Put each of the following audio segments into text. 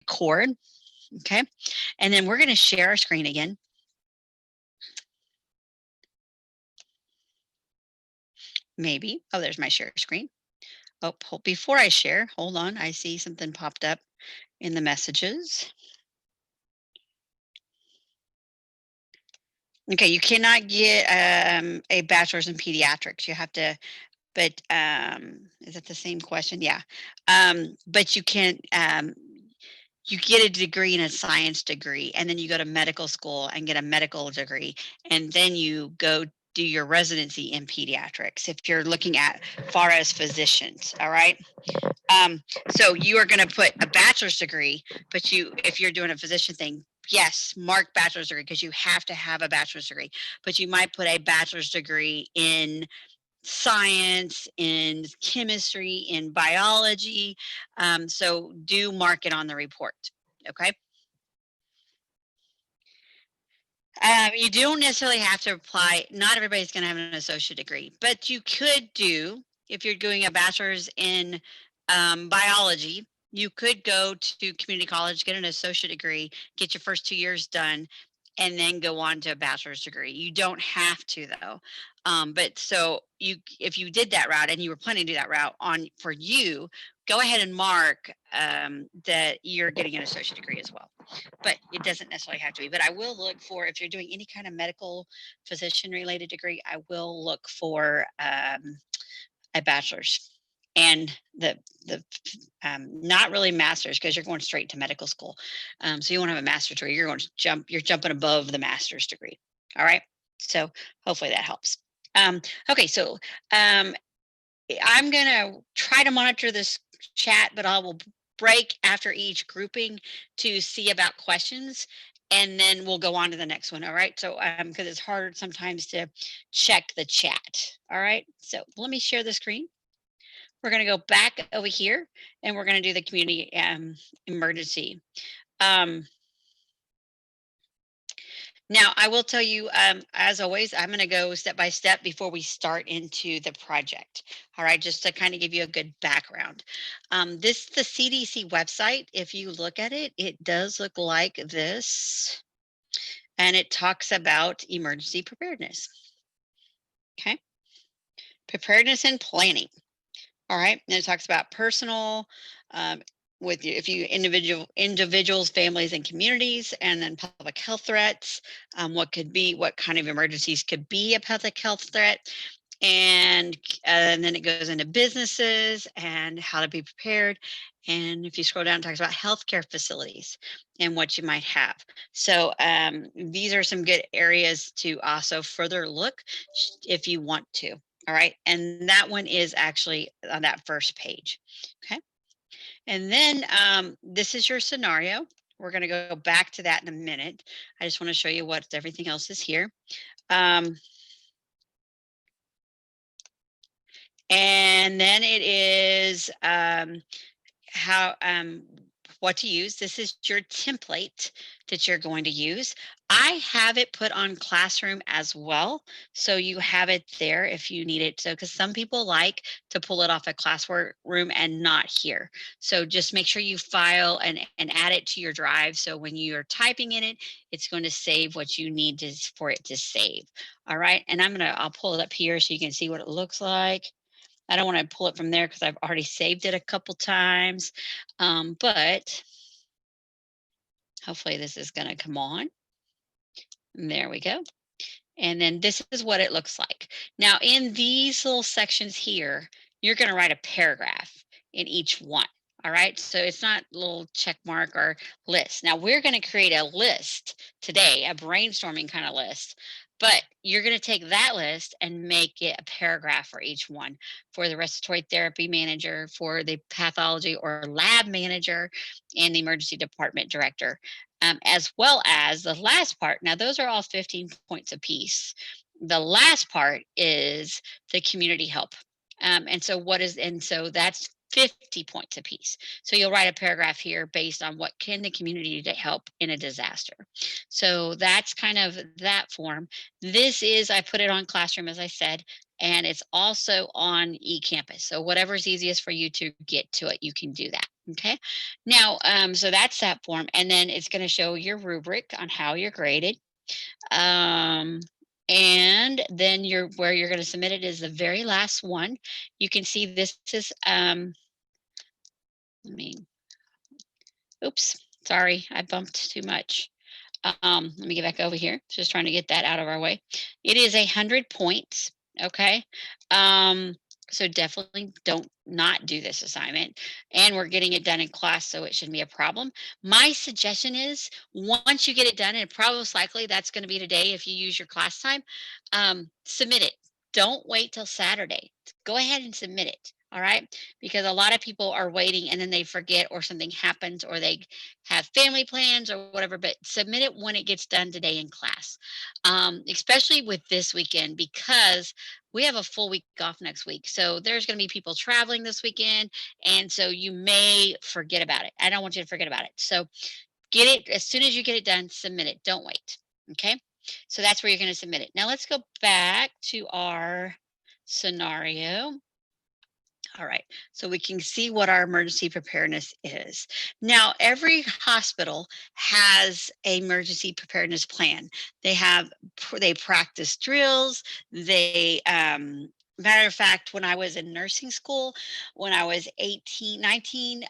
cord, okay? And then we're going to share our screen again. Maybe. Oh, there's my share screen. Oh, before I share, hold on. I see something popped up in the messages. Okay, you cannot get a bachelor's in pediatrics. You have to, but is that the same question? Yeah. But you can, you get a degree in a science degree, and then you go to medical school and get a medical degree, and then you go do your residency in pediatrics if you're looking at far as physicians. All right. So you are going to put a bachelor's degree, but if you're doing a physician thing, yes, mark bachelor's degree because you have to have a bachelor's degree, but you might put a bachelor's degree in science, in chemistry, in biology. So do mark it on the report, okay? You don't necessarily have to apply. Not everybody's going to have an associate degree, but you could do, if you're doing a bachelor's in biology, you could go to community college, get an associate degree, get your first 2 years done, and then go on to a bachelor's degree. You don't have to though. But so if you did that route and you were planning to do that route for you, go ahead and mark that you're getting an associate degree as well. But it doesn't necessarily have to be. But I will look for, if you're doing any kind of medical physician related degree, I will look for a bachelor's and the not really master's because you're going straight to medical school. So you won't have a master's degree. You're jumping above the master's degree. All right. So hopefully that helps. Okay. So I'm going to try to monitor this chat, but I will break after each grouping to see about questions, and then we'll go on to the next one. All right. So because it's hard sometimes to check the chat. All right. So let me share the screen. We're going to go back over here and we're going to do the community emergency. Now, I will tell you, as always, I'm going to go step by step before we start into the project. All right, just to kind of give you a good background. The CDC website, if you look at it, it does look like this, and it talks about emergency preparedness. Okay, preparedness and planning. All right, and it talks about personal, with you, if you individuals, families, and communities, and then public health threats. What kind of emergencies could be a public health threat, and then it goes into businesses and how to be prepared. And if you scroll down, it talks about healthcare facilities and what you might have. So these are some good areas to also further look if you want to. All right, and that one is actually on that first page. Okay, and then this is your scenario. We're going to go back to that in a minute. I just want to show you what everything else is here. And then it is what to use. This is your template that you're going to use. I have it put on Classroom as well, so you have it there if you need it. So, because some people like to pull it off a Classroom and not here. So just make sure you file and add it to your drive. So when you're typing in it, it's going to save what you need for it to save. All right, and I'll pull it up here so you can see what it looks like. I don't want to pull it from there because I've already saved it a couple times, but hopefully this is going to come on. And there we go. And then this is what it looks like. Now in these little sections here, you're going to write a paragraph in each one. All right, so it's not a little check mark or list. Now we're going to create a list today, a brainstorming kind of list. But you're going to take that list and make it a paragraph for each one, for the respiratory therapy manager, for the pathology or lab manager, and the emergency department director, as well as the last part. Now, those are all 15 points apiece. The last part is the community help. And so that's 50 points apiece. So you'll write a paragraph here based on what can the community do to help in a disaster. So that's kind of that form. I put it on Classroom, as I said, and it's also on eCampus. So whatever's easiest for you to get to it, you can do that. Okay. Now, so that's that form. And then it's going to show your rubric on how you're graded. Um, and then where you're going to submit it is the very last one. You can see this is, let me, oops, sorry, I bumped too much. Let me get back over here. Just trying to get that out of our way. It is 100 points. Okay. Um, so definitely don't not do this assignment. And we're getting it done in class, so it shouldn't be a problem. My suggestion is once you get it done, and probably most likely that's going to be today if you use your class time, submit it. Don't wait till Saturday. Go ahead and submit it. All right. Because a lot of people are waiting and then they forget or something happens or they have family plans or whatever, but submit it when it gets done today in class, especially with this weekend because we have a full week off next week. So there's going to be people traveling this weekend. And so you may forget about it. I don't want you to forget about it. So get it as soon as you get it done, submit it. Don't wait. Okay. So that's where you're going to submit it. Now let's go back to our scenario. All right, so we can see what our emergency preparedness is. Now, every hospital has a emergency preparedness plan. They practice drills. Matter of fact, when I was in nursing school, when I was 18, 19,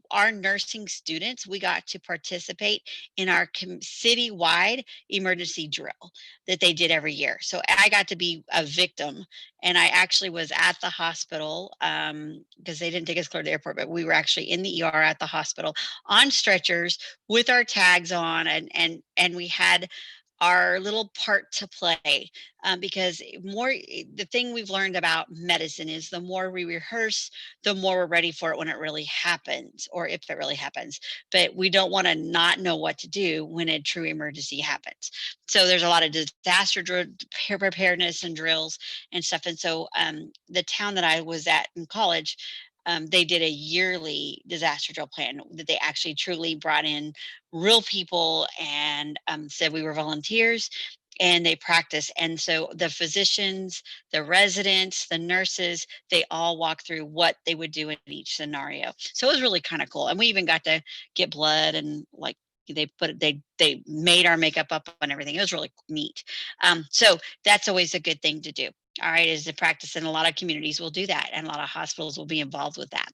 our nursing students, we got to participate in our citywide emergency drill that they did every year. So I got to be a victim and I actually was at the hospital because they didn't take us clear to the airport, but we were actually in the ER at the hospital on stretchers with our tags on, and we had our little part to play because the thing we've learned about medicine is the more we rehearse, the more we're ready for it when it really happens, or if it really happens. But we don't want to not know what to do when a true emergency happens. So there's a lot of disaster preparedness and drills and stuff. And so the town that I was at in college, they did a yearly disaster drill plan that they actually truly brought in real people and said we were volunteers and they practice. And so the physicians, the residents, the nurses, they all walk through what they would do in each scenario. So it was really kind of cool. And we even got to get blood and like they made our makeup up and everything. It was really neat. So that's always a good thing to do. All right, is to practice, and a lot of communities will do that, and a lot of hospitals will be involved with that.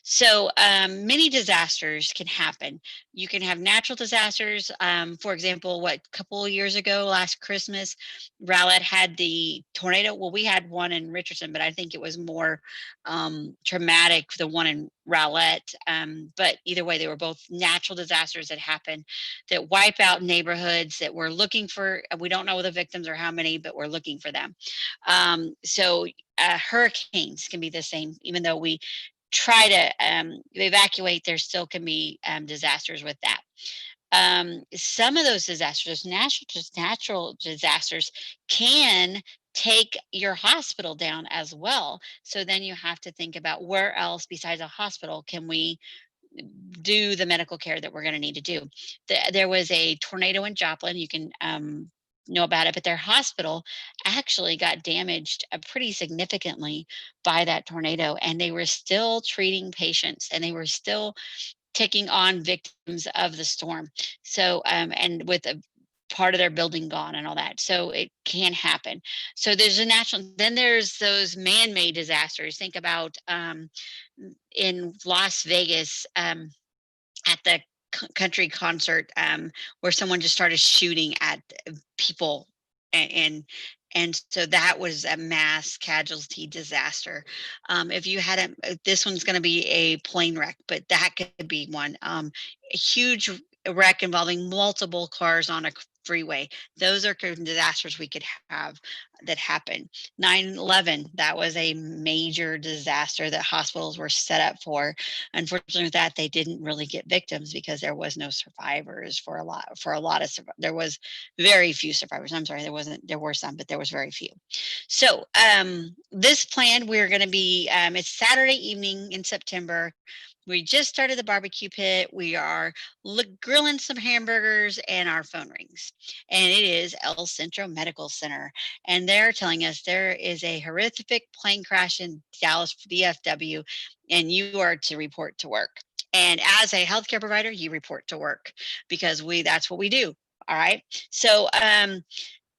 So many disasters can happen. You can have natural disasters. For example, what a couple of years ago, last Christmas, Rowlett had the tornado. Well, we had one in Richardson, but I think it was more traumatic, the one in Rowlett. But either way, they were both natural disasters that happen that wipe out neighborhoods that we're looking for. We don't know the victims or how many, but we're looking for them. So hurricanes can be the same, even though we try to evacuate, there still can be disasters with that. Some of those disasters, natural disasters, can take your hospital down as well. So then you have to think about where else besides a hospital can we do the medical care that we're going to need to do. There was a tornado in Joplin. You can know about it, but their hospital actually got damaged pretty significantly by that tornado, and they were still treating patients, and they were still taking on victims of the storm. So, and with a part of their building gone and all that. So it can happen. So there's a natural, then there's those man-made disasters. Think about in Las Vegas at the country concert where someone just started shooting at people and so that was a mass casualty disaster. If you had this one's going to be a plane wreck, but that could be one. A huge wreck involving multiple cars on a freeway. Those are disasters we could have that happen. 9/11, that was a major disaster that hospitals were set up for. Unfortunately, with that, they didn't really get victims because there was no survivors for a lot of there was very few survivors. I'm sorry, there were some, but there was very few. So this plan, we're going to be it's Saturday evening in September. We just started the barbecue pit. We are grilling some hamburgers, and our phone rings. And it is El Centro Medical Center. And they're telling us there is a horrific plane crash in Dallas DFW, and you are to report to work. And as a healthcare provider, you report to work because that's what we do. All right. So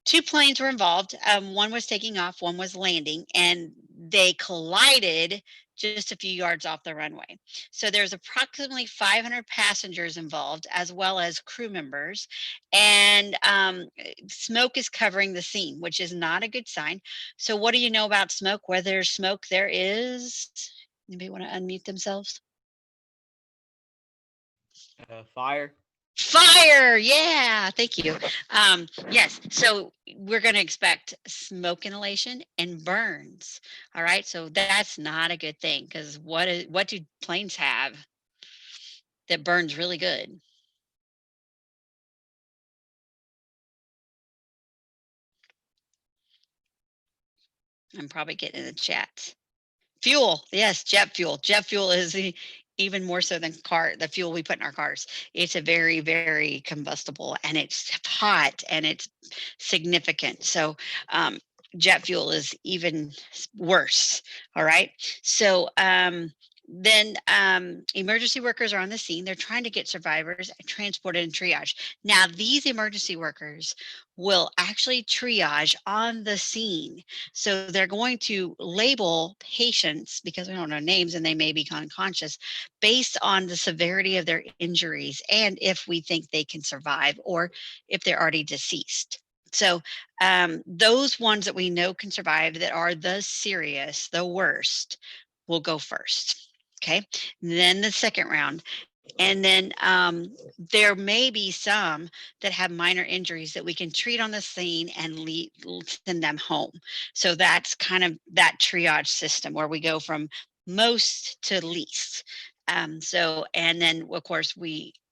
two planes were involved. One was taking off, one was landing, and they collided just a few yards off the runway. So there's approximately 500 passengers involved, as well as crew members, and smoke is covering the scene, which is not a good sign. So, what do you know about smoke? Where there's smoke, there is. Anybody want to unmute themselves? Fire. Fire! Yeah, thank you. Yes, so we're going to expect smoke inhalation and burns. All right, so that's not a good thing because what do planes have that burns really good? I'm probably getting in the chat. Fuel, yes, jet fuel. Jet fuel is even more so than the fuel we put in our cars. It's a very, very combustible, and it's hot, and it's significant. So jet fuel is even worse. All right. So then emergency workers are on the scene. They're trying to get survivors transported and triage. Now, these emergency workers will actually triage on the scene. So they're going to label patients because we don't know names and they may be unconscious based on the severity of their injuries and if we think they can survive or if they're already deceased. So those ones that we know can survive that are the serious, the worst, will go first. Okay. Then the second round. And then there may be some that have minor injuries that we can treat on the scene and send them home. So that's kind of that triage system where we go from most to least. And then of course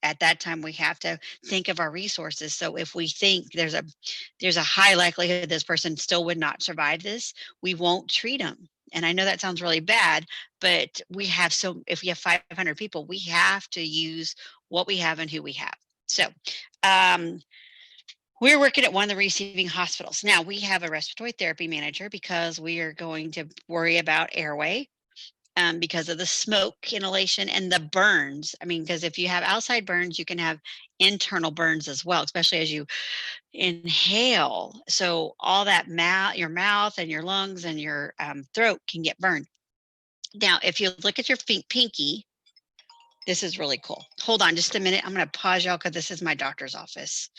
at that time we have to think of our resources. So if we think there's a high likelihood this person still would not survive this, we won't treat them. And I know that sounds really bad, but if we have 500 people, we have to use what we have and who we have. So um, we're working at one of the receiving hospitals. Now we have a respiratory therapy manager because we are going to worry about airway because of the smoke inhalation and the burns. I mean, because if you have outside burns, you can have internal burns as well, especially as you inhale. So all that your mouth and your lungs and your throat can get burned. Now, if you look at your pinky, this is really cool. Hold on just a minute. I'm going to pause y'all because this is my doctor's office.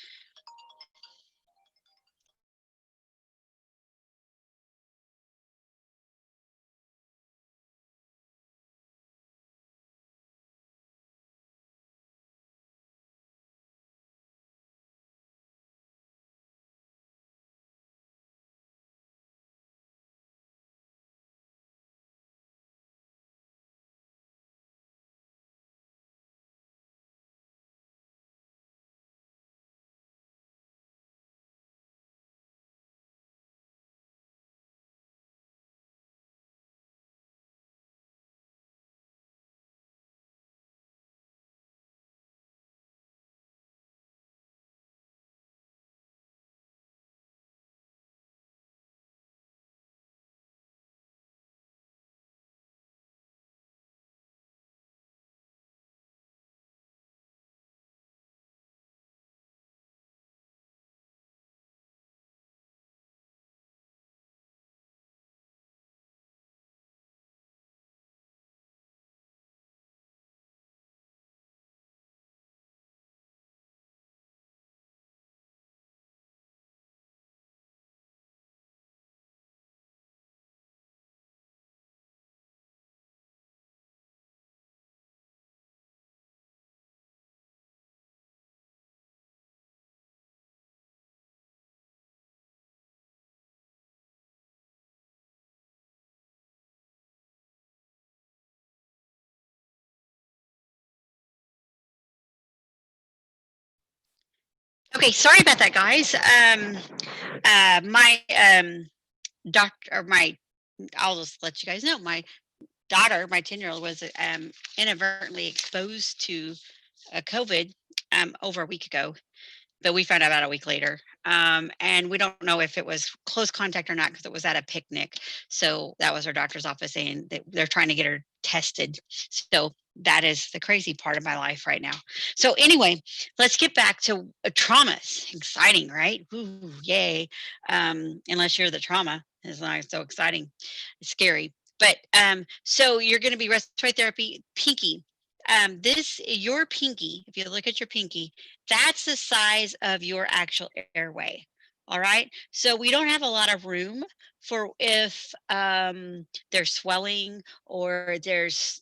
Okay, sorry about that, guys. My doctor, or my, I'll just let you guys know, my daughter, my 10-year-old, was inadvertently exposed to COVID over a week ago, but we found out about a week later. And we don't know if it was close contact or not because it was at a picnic. So that was her doctor's office saying that they're trying to get her tested. So that is the crazy part of my life right now. So anyway, let's get back to traumas. Exciting, right? Ooh, yay! Unless you're the trauma, it's not so exciting. It's scary. But so you're going to be respiratory therapy, pinky. This your pinky. If you look at your pinky, that's the size of your actual airway. All right. So we don't have a lot of room for if there's swelling or there's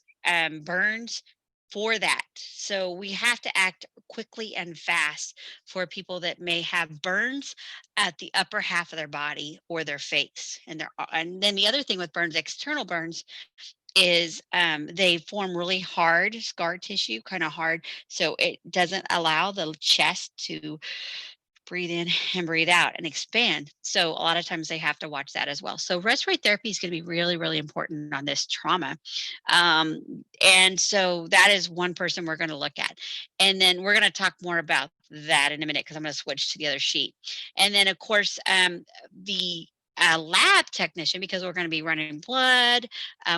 burns for that. So we have to act quickly and fast for people that may have burns at the upper half of their body or their face. And then the other thing with burns, external burns, is they form really hard scar tissue, kind of hard. So it doesn't allow the chest to breathe in and breathe out and expand. So a lot of times they have to watch that as well. So respiratory therapy is going to be really, really important on this trauma. And so that is one person we're going to look at. And then we're going to talk more about that in a minute because I'm going to switch to the other sheet. And then, of course, the lab technician, because we're going to be running blood.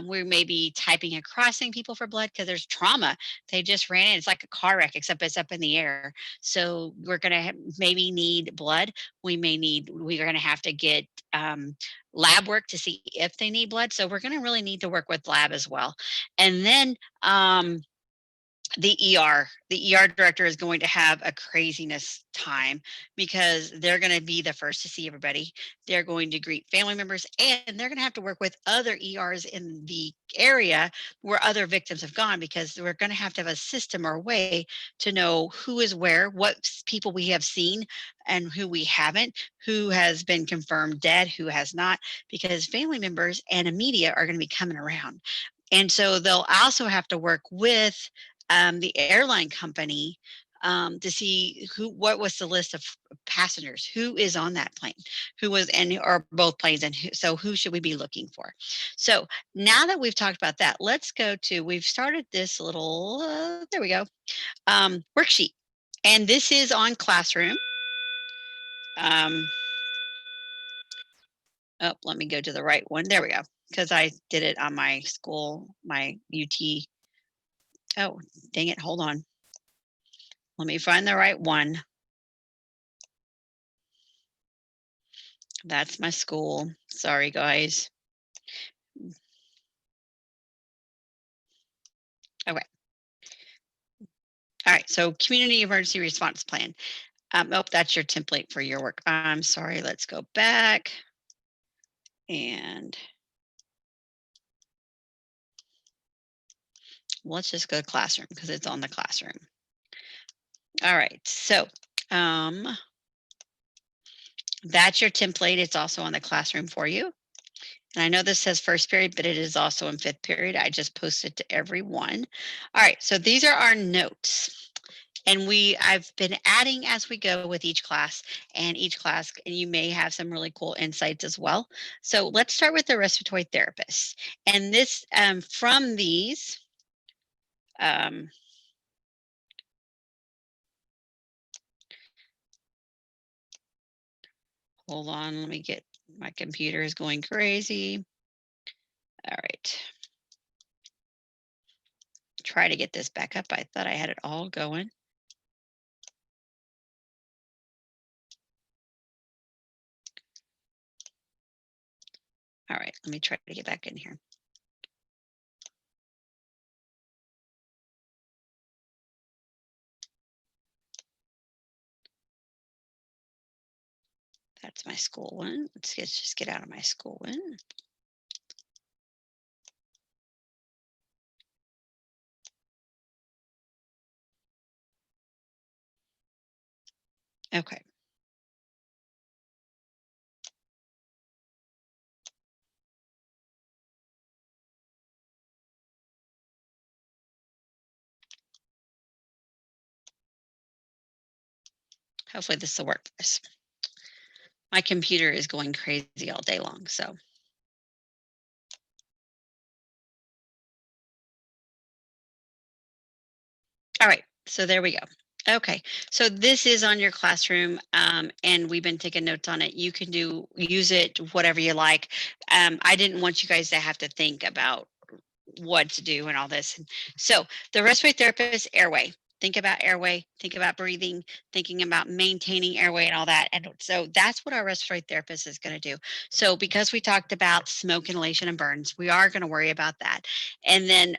We may be typing and crossing people for blood because there's trauma. They just ran in. It's like a car wreck, except it's up in the air. So we're going to maybe need blood. We're going to have to get lab work to see if they need blood. So we're going to really need to work with lab as well. And then the ER director is going to have a craziness time because they're going to be the first to see everybody. They're going to greet family members and they're going to have to work with other ERs in the area where other victims have gone because we're going to have a system or a way to know who is where, what people we have seen and who we haven't, who has been confirmed dead, who has not, because family members and the media are going to be coming around. And so they'll also have to work with the airline company to see what was the list of passengers, who is on that plane, who was, and or both planes, and so who should we be looking for? So now that we've talked about that, let's go to, we've started this little, there we go, worksheet. And this is on Classroom. Oh, let me go to the right one. There we go. Because I did it on my school, my UT. Oh, dang it. Hold on. Let me find the right one. That's my school. Sorry, guys. Okay. All right. So, community emergency response plan. Oh, that's your template for your work. I'm sorry. Let's go back. And let's just go to Classroom because it's on the Classroom. All right. So, that's your template. It's also on the Classroom for you. And I know this says first period, but it is also in fifth period. I just posted to everyone. All right. So, these are our notes. And I've been adding as we go with each class, and you may have some really cool insights as well. So let's start with the respiratory therapist. And this, from these, hold on, let me get, my computer is going crazy. All right. Try to get this back up. I thought I had it all going. All right, let me try to get back in here. That's my school one. Let's just get out of my school one. Okay. Hopefully this will work for us. My computer is going crazy all day long, so. All right, so there we go. Okay, so this is on your classroom, and we've been taking notes on it. You can use it whatever you like. I didn't want you guys to have to think about what to do and all this. So the respiratory therapist, airway. Think about airway, think about breathing, thinking about maintaining airway and all that. And so that's what our respiratory therapist is going to do. So because we talked about smoke inhalation and burns, we are going to worry about that. And then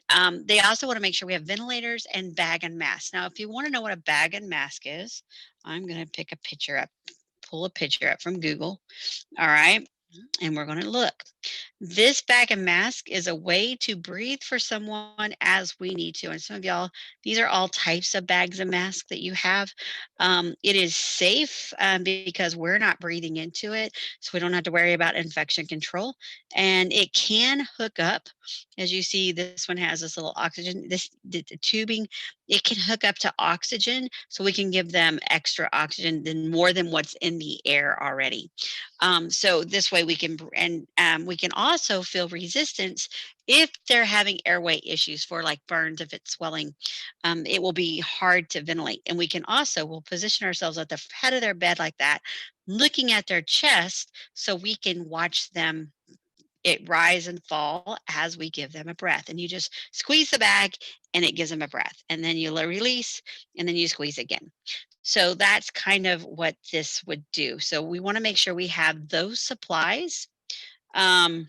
they also want to make sure we have ventilators and bag and mask. Now, if you want to know what a bag and mask is, I'm going to pick a picture up, pull a picture up from Google. All right. And we're going to look. This bag and mask is a way to breathe for someone as we need to. And some of y'all, these are all types of bags and masks that you have. It is safe because we're not breathing into it. So we don't have to worry about infection control. And it can hook up. As you see, this one has this little oxygen, the tubing. It can hook up to oxygen. So we can give them extra oxygen than more than what's in the air already. So this way we can, and we can also feel resistance if they're having airway issues for like burns, if it's swelling. It will be hard to ventilate. And we can also, we'll position ourselves at the head of their bed like that, looking at their chest so we can watch them it rise and fall as we give them a breath. And you just squeeze the bag and it gives them a breath. And then you release and then you squeeze again. So that's kind of what this would do. So we want to make sure we have those supplies. Um,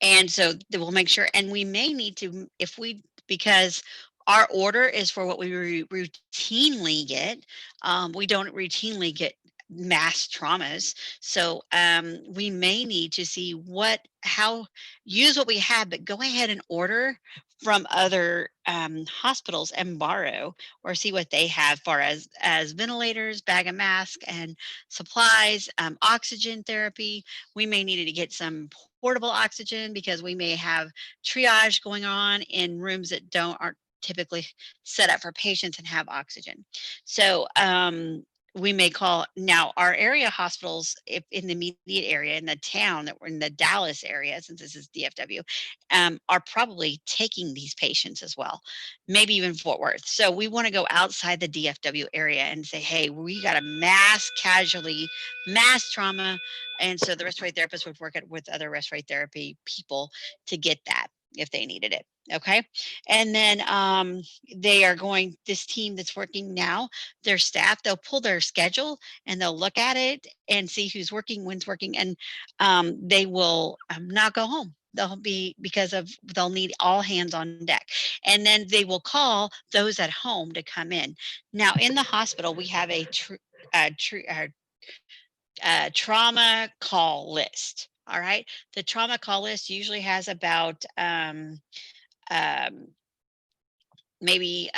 and so we'll make sure, and we may need to, if we, because our order is for what we routinely get. We don't routinely get mass traumas. So we may need to see how use what we have, but go ahead and order from other hospitals and borrow or see what they have far as ventilators, bag of mask and supplies, oxygen therapy. We may need to get some portable oxygen because we may have triage going on in rooms that aren't typically set up for patients and have oxygen. So we may call now our area hospitals, if in the immediate area in the town that we're in the Dallas area, since this is DFW, are probably taking these patients as well, maybe even Fort Worth. So we want to go outside the DFW area and say, hey, we got a mass casualty, mass trauma. And so the respiratory therapist would work with other respiratory therapy people to get that if they needed it. Okay. And then they are going, this team that's working now, their staff, they'll pull their schedule and they'll look at it and see who's working, when's working, and they will not go home. They'll be they'll need all hands on deck, and then they will call those at home to come in. Now in the hospital we have a trauma call list. All right, the trauma call list usually has about um, maybe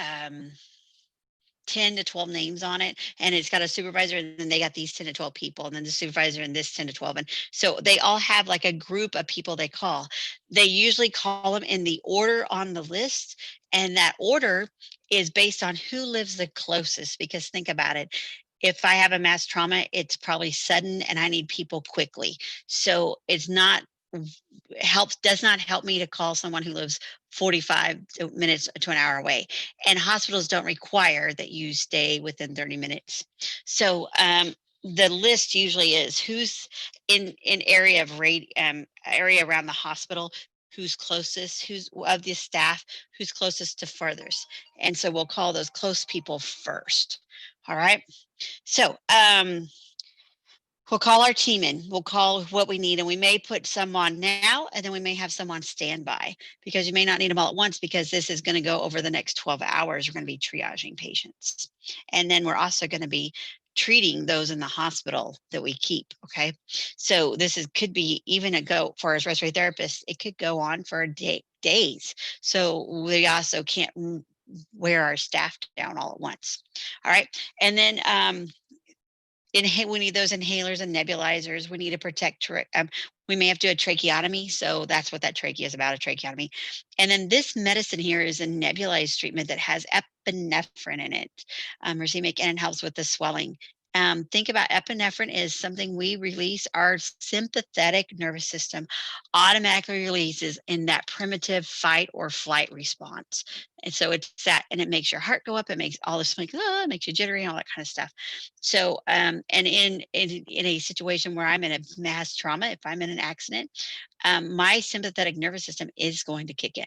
10 to 12 names on it, and it's got a supervisor, and then they got these 10 to 12 people, and then the supervisor and this 10 to 12, and so they all have like a group of people they call. They usually call them in the order on the list, and that order is based on who lives the closest, because think about it, if I have a mass trauma, it's probably sudden and I need people quickly. So it's not does not help me to call someone who lives 45 minutes to an hour away. And hospitals don't require that you stay within 30 minutes. So the list usually is who's in area of area around the hospital, who's closest, who's of the staff, who's closest to furthest. And so we'll call those close people first. All right. So we'll call our team in. We'll call what we need, and we may put some on now, and then we may have some on standby because you may not need them all at once because this is going to go over the next 12 hours. We're going to be triaging patients. And then we're also going to be treating those in the hospital that we keep. Okay. So this could be even for as respiratory therapists, it could go on for days. So we also can't wear our staff down all at once. All right. And then we need those inhalers and nebulizers. We need to protect, we may have to do a tracheotomy. So that's what that trachea is about, a tracheotomy. And then this medicine here is a nebulized treatment that has epinephrine in it, racemic, and it helps with the swelling. Think about epinephrine is something we release. Our sympathetic nervous system automatically releases in that primitive fight or flight response. And so it's that, and it makes your heart go up. It makes all this like, it makes you jittery and all that kind of stuff. So, and in a situation where I'm in a mass trauma, if I'm in an accident, my sympathetic nervous system is going to kick in.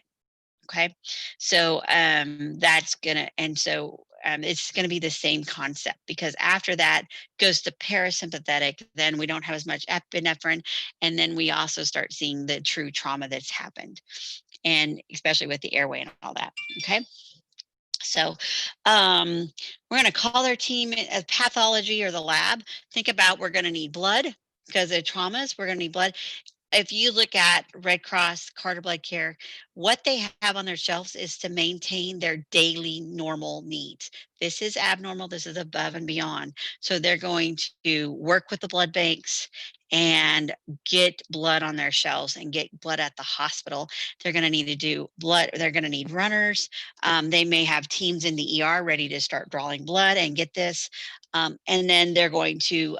Okay. So that's gonna, and so it's going to be the same concept, because after that goes to parasympathetic, then we don't have as much epinephrine, and then we also start seeing the true trauma that's happened, and especially with the airway and all that. Okay. So we're going to call our team as pathology or the lab. Think about, we're going to need blood because of traumas. We're going to need blood. If you look at Red Cross, Carter Blood Care, what they have on their shelves is to maintain their daily normal needs. This is abnormal. This is above and beyond. So they're going to work with the blood banks and get blood on their shelves and get blood at the hospital. They're going to need to do blood. They're going to need runners. They may have teams in the ER ready to start drawing blood and get this. And then they're going to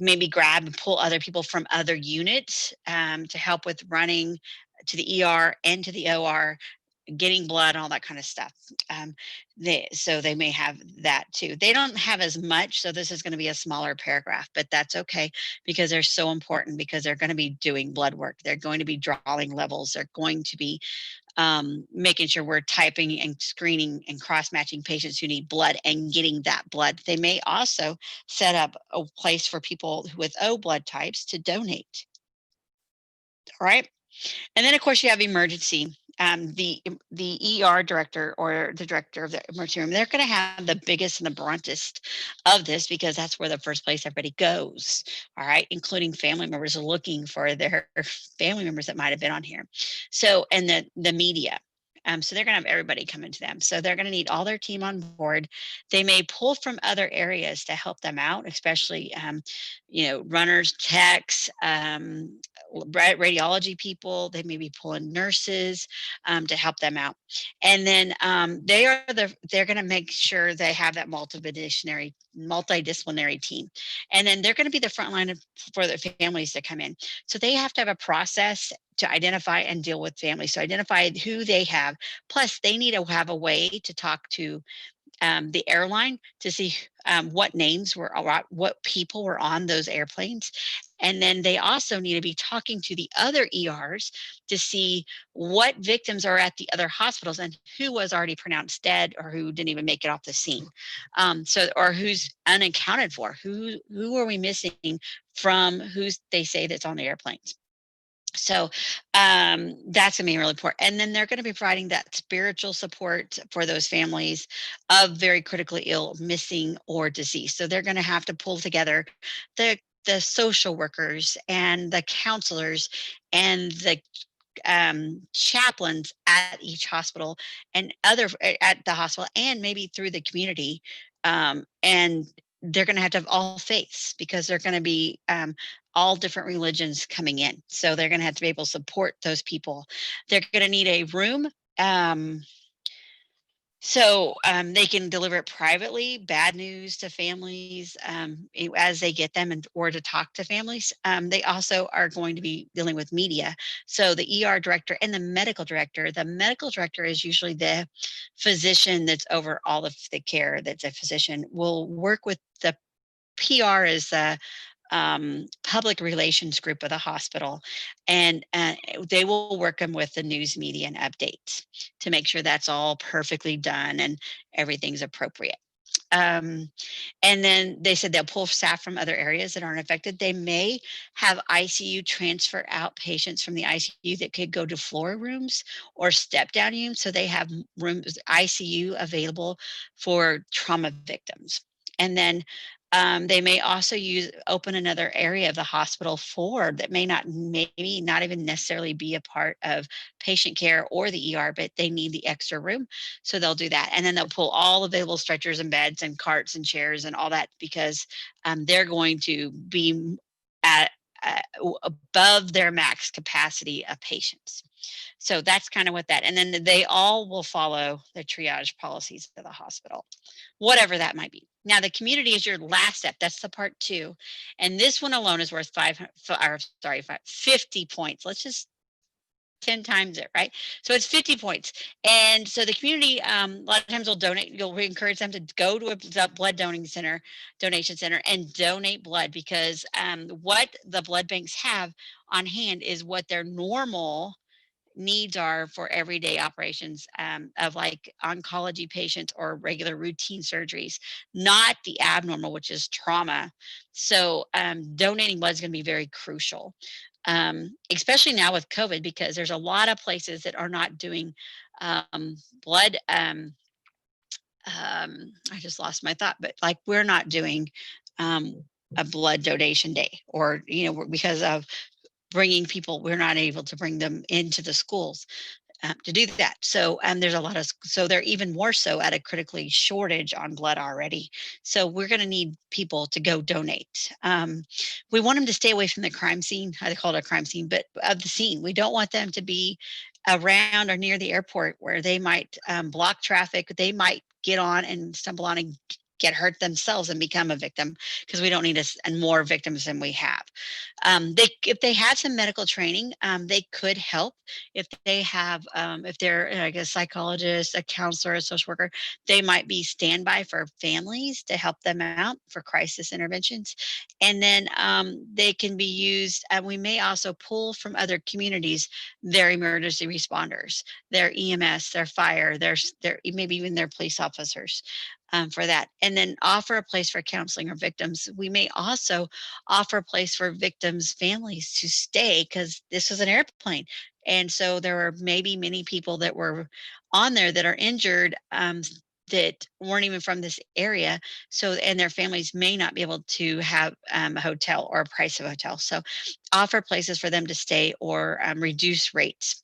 maybe grab and pull other people from other units to help with running to the ER and to the OR, getting blood, all that kind of stuff. So they may have that too. They don't have as much, so this is going to be a smaller paragraph, but that's okay because they're so important, because they're going to be doing blood work. They're going to be drawing levels. They're going to be making sure we're typing and screening and cross-matching patients who need blood and getting that blood. They may also set up a place for people with O blood types to donate. All right. And then, of course, you have emergency. The ER director or the director of the emergency room, they're going to have the biggest and the bruntest of this, because that's where the first place everybody goes. All right, including family members looking for their family members that might have been on here. So, and the media. So they're going to have everybody coming to them. So they're going to need all their team on board. They may pull from other areas to help them out, especially runners, techs, radiology people. They may be pulling nurses to help them out, and then they're going to make sure they have that multidisciplinary team, and then they're going to be the front line for the families that come in. So they have to have a process to identify and deal with families. So identify who they have. Plus, they need to have a way to talk to the airline to see what names were, what people were on those airplanes. And then they also need to be talking to the other ERs to see what victims are at the other hospitals and who was already pronounced dead or who didn't even make it off the scene. Or who's unaccounted for, who are we missing from who they say that's on the airplanes. So that's going to be really important. And then they're going to be providing that spiritual support for those families of very critically ill, missing, or deceased. So they're going to have to pull together the social workers and the counselors and the chaplains at each hospital and at the hospital, and maybe through the community. And they're going to have all faiths, because they're going to be all different religions coming in. So they're going to have to be able to support those people. They're going to need a room. So they can deliver it privately, bad news to families as they get them, or to talk to families. They also are going to be dealing with media. So the ER director and the medical director is usually the physician that's over all of the care, that's a physician, will work with the PR is the public relations group of the hospital, and they will work them with the news media and updates to make sure that's all perfectly done and everything's appropriate. And then they said they'll pull staff from other areas that aren't affected. They may have ICU transfer out patients from the ICU that could go to floor rooms or step down rooms. So they have rooms, ICU available for trauma victims. And then they may also open another area of the hospital that maybe not even necessarily be a part of patient care or the ER, but they need the extra room. So they'll do that. And then they'll pull all available stretchers and beds and carts and chairs and all that, because they're going to be at above their max capacity of patients. So that's kind of what that, and then they all will follow the triage policies of the hospital, whatever that might be. Now, the community is your last step. That's the part 2. And this one alone is worth 50 points. Let's just 10 times it, right? So it's 50 points. And so the community, a lot of times will donate, you'll encourage them to go to a blood donation center and donate blood, because what the blood banks have on hand is what their normal needs are for everyday operations, of like oncology patients or regular routine surgeries, not the abnormal, which is trauma. So donating blood is going to be very crucial, especially now with COVID, because there's a lot of places that are not doing blood. I just lost my thought, but like we're not doing a blood donation day, or, because of bringing people, we're not able to bring them into the schools to do that. So there's a lot of, so they're even more so at a critically shortage on blood already. So we're going to need people to go donate. We want them to stay away from the crime scene. I call it a crime scene, but of the scene. We don't want them to be around or near the airport where they might block traffic. They might get on and stumble on and get hurt themselves and become a victim, because we don't need more victims than we have. If they have some medical training, they could help. If they have, if they're like a psychologist, a counselor, a social worker, they might be standby for families to help them out for crisis interventions. And then they can be used, we may also pull from other communities their emergency responders, their EMS, their fire, their maybe even their police officers. For that, and then offer a place for counseling or victims. We may also offer a place for victims' families to stay, because this was an airplane. And so there are maybe many people that were on there that are injured, that weren't even from this area. So, and their families may not be able to have a hotel or a price of a hotel. So offer places for them to stay, or reduce rates.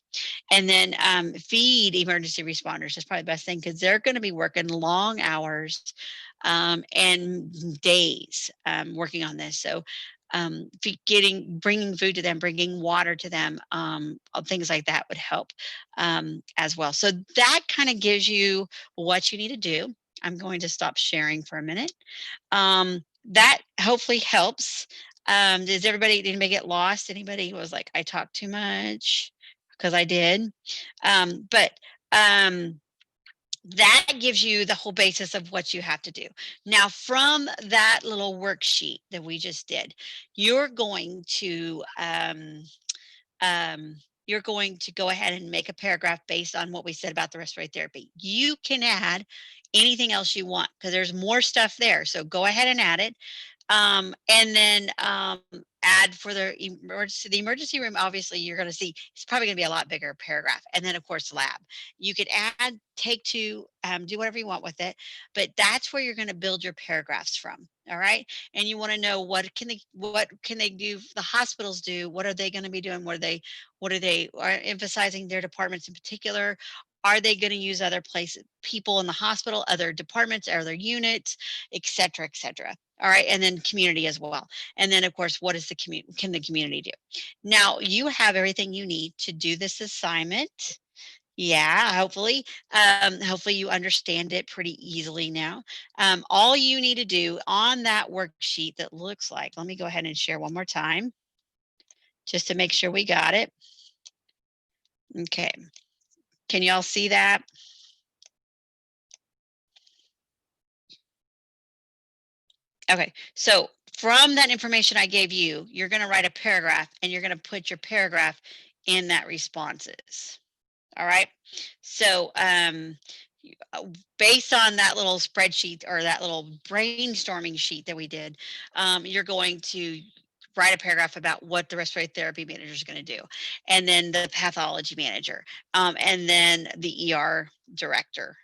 And then feed emergency responders is probably the best thing, because they're going to be working long hours and days working on this. So bringing food to them, bringing water to them, things like that would help as well. So that kind of gives you what you need to do. I'm going to stop sharing for a minute. That hopefully helps. Does anybody get lost? Anybody was like, I talk too much? Because I did. But that gives you the whole basis of what you have to do. Now, from that little worksheet that we just did, you're going to go ahead and make a paragraph based on what we said about the respiratory therapy. You can add anything else you want, because there's more stuff there. So go ahead and add it. And then add for the emergency room. Obviously, you're going to see it's probably going to be a lot bigger paragraph. And then, of course, lab. You could add, take two, do whatever you want with it, but that's where you're going to build your paragraphs from. All right, and you want to know what can they do? The hospitals do. What are they going to be doing? What are they emphasizing their departments in particular? Are they going to use other places, people in the hospital, other departments, other units, et cetera, et cetera? All right, and then community as well. And then, of course, what is can the community do? Now, you have everything you need to do this assignment. Yeah, hopefully you understand it pretty easily now. All you need to do on that worksheet that looks like, let me go ahead and share one more time, just to make sure we got it. Okay, can you all see that? Okay, so from that information I gave you, you're going to write a paragraph, and you're going to put your paragraph in that responses. All right. So based on that little spreadsheet, or that little brainstorming sheet that we did, you're going to write a paragraph about what the respiratory therapy manager is going to do, and then the pathology manager, and then the ER director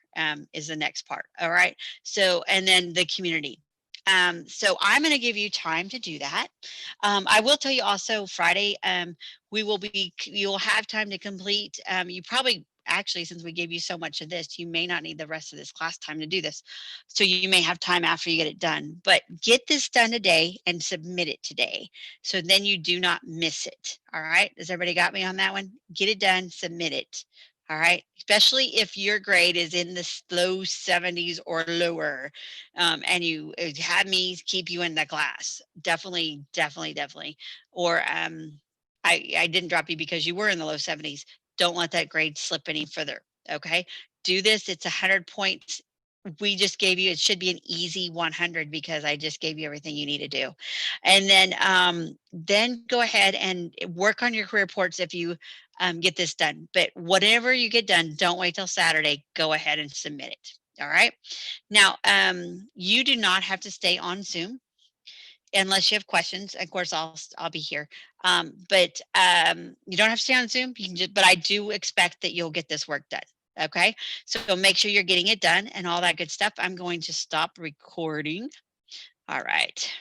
is the next part. All right. So, and then the community. So I'm going to give you time to do that. I will tell you also Friday, you'll have time to complete, you probably actually, since we gave you so much of this, you may not need the rest of this class time to do this. So you may have time after you get it done, but get this done today and submit it today. So then you do not miss it. All right. Has everybody got me on that one? Get it done, submit it. All right. Especially if your grade is in the low 70s or lower, and you had me keep you in the class. Definitely, definitely, definitely. Or I didn't drop you because you were in the low 70s. Don't let that grade slip any further. Okay. Do this. It's 100 points. We just gave you, it should be an easy 100 because I just gave you everything you need to do. And then go ahead and work on your career reports if you get this done. But whatever you get done, don't wait till Saturday. Go ahead and submit it. All right. Now, you do not have to stay on Zoom unless you have questions. Of course, I'll be here. But you don't have to stay on Zoom. You can just, but I do expect that you'll get this work done. Okay, so make sure you're getting it done and all that good stuff. I'm going to stop recording. All right.